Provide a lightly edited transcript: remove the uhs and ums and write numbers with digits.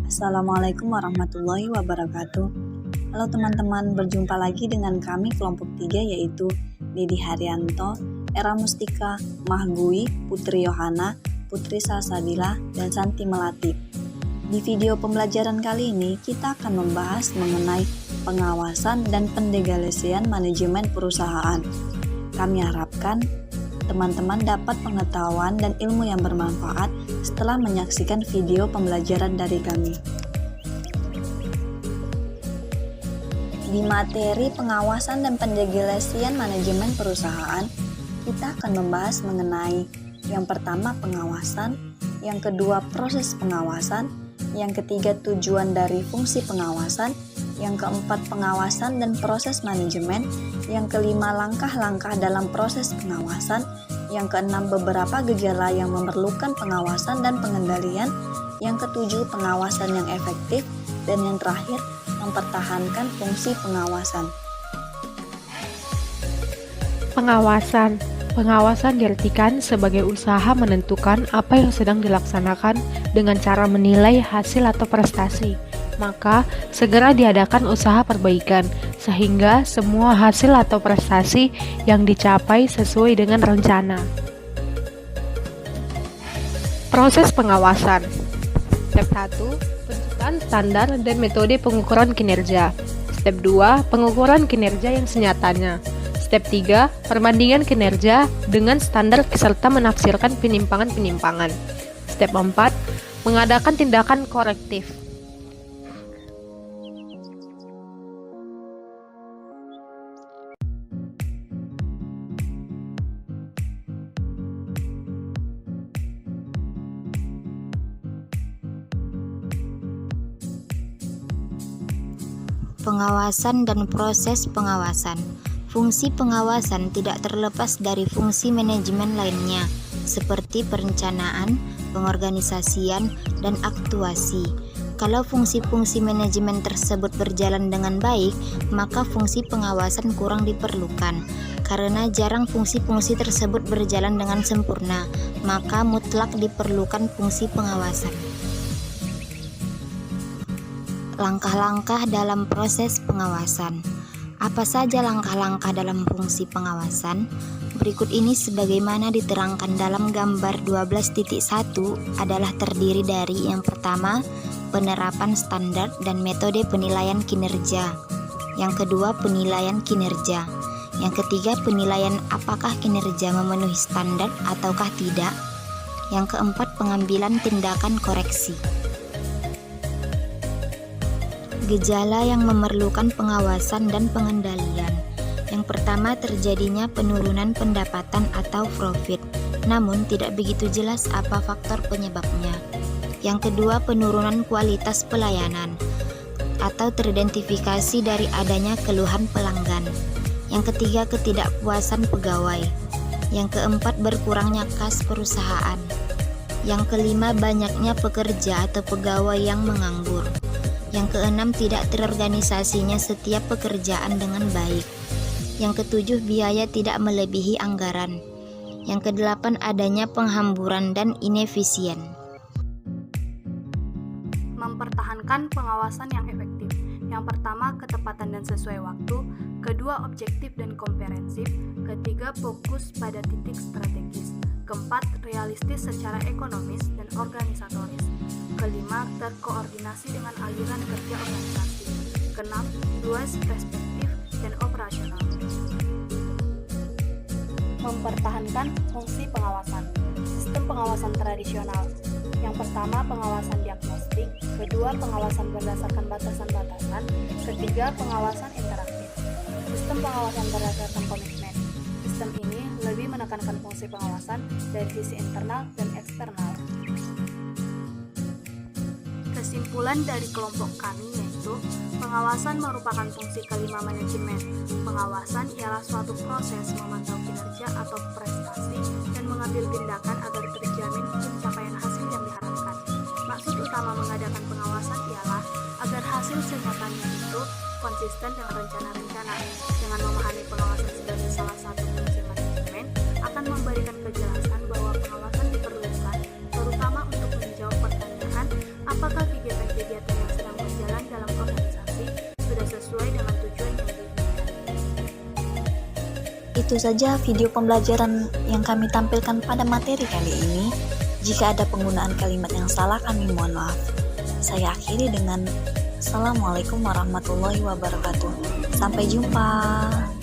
Assalamualaikum warahmatullahi wabarakatuh. Halo teman-teman, berjumpa lagi dengan kami kelompok 3 yaitu Dedi Haryanto, Era Mustika, Mahgui, Putri Yohana, Putri Salsabila, dan Santi Melati. Di video pembelajaran kali ini kita akan membahas mengenai pengawasan dan pendelegasian manajemen perusahaan. Kami harapkan teman-teman dapat pengetahuan dan ilmu yang bermanfaat setelah menyaksikan video pembelajaran dari kami. Di materi pengawasan dan pendelegasian manajemen perusahaan, kita akan membahas mengenai yang pertama pengawasan, yang kedua proses pengawasan, yang ketiga tujuan dari fungsi pengawasan, yang keempat pengawasan dan proses manajemen, yang kelima langkah-langkah dalam proses pengawasan, yang keenam beberapa gejala yang memerlukan pengawasan dan pengendalian, yang ketujuh pengawasan yang efektif, dan yang terakhir mempertahankan fungsi pengawasan. Pengawasan diartikan sebagai usaha menentukan apa yang sedang dilaksanakan dengan cara menilai hasil atau prestasi. Maka segera diadakan usaha perbaikan sehingga semua hasil atau prestasi yang dicapai sesuai dengan rencana. Proses pengawasan. Step 1, tentukan standar dan metode pengukuran kinerja. Step 2, pengukuran kinerja yang senyatanya. Step 3, perbandingan kinerja dengan standar serta menafsirkan penyimpangan-penyimpangan. Step 4, mengadakan tindakan korektif. Pengawasan dan proses pengawasan. Fungsi pengawasan tidak terlepas dari fungsi manajemen lainnya, seperti perencanaan, pengorganisasian, dan aktuasi. Kalau fungsi-fungsi manajemen tersebut berjalan dengan baik, maka fungsi pengawasan kurang diperlukan. Karena jarang fungsi-fungsi tersebut berjalan dengan sempurna, maka mutlak diperlukan fungsi pengawasan. Langkah-langkah dalam proses pengawasan. Apa saja langkah-langkah dalam fungsi pengawasan? Berikut ini sebagaimana diterangkan dalam gambar 12.1 adalah terdiri dari yang pertama, penerapan standar dan metode penilaian kinerja. Yang kedua, penilaian kinerja. Yang ketiga, penilaian apakah kinerja memenuhi standar ataukah tidak. Yang keempat, pengambilan tindakan koreksi. Gejala yang memerlukan pengawasan dan pengendalian. Yang pertama, terjadinya penurunan pendapatan atau profit, namun tidak begitu jelas apa faktor penyebabnya. Yang kedua, penurunan kualitas pelayanan atau teridentifikasi dari adanya keluhan pelanggan. Yang ketiga, ketidakpuasan pegawai. Yang keempat, berkurangnya kas perusahaan. Yang kelima, banyaknya pekerja atau pegawai yang menganggur. Yang keenam, tidak terorganisasinya setiap pekerjaan dengan baik. Yang ketujuh, biaya tidak melebihi anggaran. Yang kedelapan, adanya penghamburan dan inefisien. Mempertahankan pengawasan yang efektif. Yang pertama, ketepatan dan sesuai waktu. Kedua, objektif dan komprehensif. Ketiga, fokus pada titik strategis. Keempat, realistis secara ekonomis dan organisatoris. Kelima, terkoordinasi dengan aliran kerja organisasi. Keenam, luas perspektif dan operasional. Mempertahankan fungsi pengawasan. Sistem pengawasan tradisional. Yang pertama, pengawasan diagnostik. Kedua, pengawasan berdasarkan batasan-batasan. Ketiga, pengawasan interaktif. Sistem pengawasan berdasarkan komitmen. Sistem ini lebih menekankan fungsi pengawasan dari sisi internal dan eksternal. Kesimpulan dari kelompok kami yaitu pengawasan merupakan fungsi kelima manajemen. Pengawasan ialah suatu proses memantau kinerja atau prestasi dan mengambil tindakan agar terjamin pencapaian hasil yang diharapkan. Maksud utama mengadakan pengawasan ialah agar hasil senyatanya itu konsisten dengan rencana-rencana. Dengan memahami pengawasan sebagai salah satu fungsi manajemen akan memberikan kejelasan bahwa pengawasan diperlukan terutama untuk menjawab pertanyaan apakah kegiatan-kegiatan Itu saja video pembelajaran yang kami tampilkan pada materi kali ini. Jika ada penggunaan kalimat yang salah, kami mohon maaf. Saya akhiri dengan Assalamualaikum warahmatullahi wabarakatuh. Sampai jumpa.